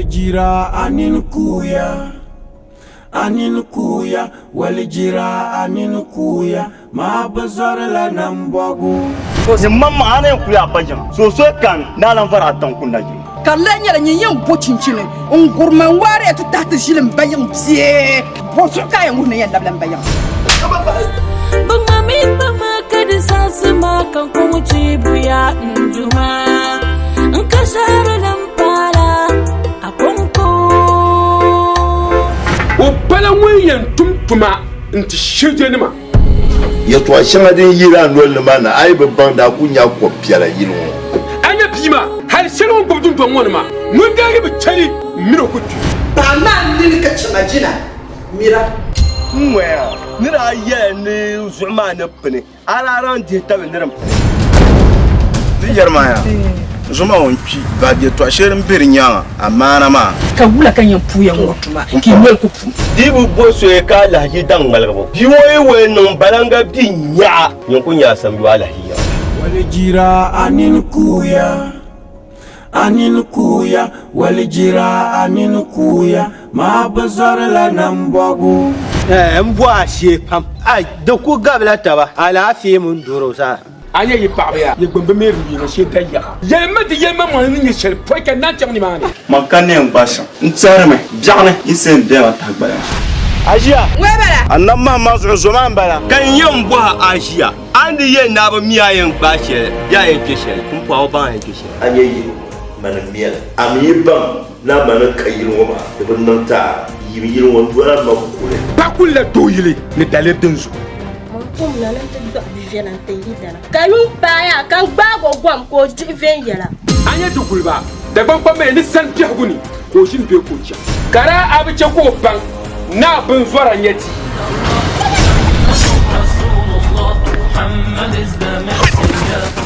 walijira anin kuya walijira anin kuya ma bazar la nambagu so mamma ana kuya bajam so kan nalan fara tan kundaji kalanya la nyen bo chinchine ngurman ware to tata jilim bayam pie bo so kay ngun ne yalla blam bayam bangami bama kadi sasma kan ko chibuya nduma nkashara lampala akonko o bala wenyan tumtuma nti shejenima ya to shanga din yira ndol mana ai babban da kunya ko piala yinu anya bima har shalon gobdun don wonma mun da ga bicari miro kutu ba man ni ka chamajina mira nwaya nira ye ni zuma ne pene ala ran de tabendiram ni jarmaya zuma wonki ba de to asherin birnya amana ma ka wula kan yan puya ngotuma ki wel ku pu dibu boso e ka lahi dan malgabo biwoyi we non balanga binya yonkun ya san biwa lahiya walijira anin kuya walijira anin kuya ma bazar la nambagu mbwa she pam ai da ku gabla taba ala fi mun duro sa anya yi pabiya ye gbembe meri ni she tayya ye medi ye mamma ni shel poika na cham ni mani makane mbasha ntsarme biane isen biya tagbala ajiya webara annan ma masu zuma bala kan yin buha ajiya an di yin na ba miyayen bashe ya yanke shi kun fawo ba yanke shi anyayi mana miya ami bam na mana kayiro ma da bunnan ta yirin wando na ma kule ba kulle doyile ni dale dinzu Comme la lente de Abidjan en Taïdana. Kayum Paya, kan bago gwam ko jiven yala. anya dugulba da gbangba me ni san pihguni ko shin be ko cha kara abice ko ban na bin zoran yati Muhammad is the messenger.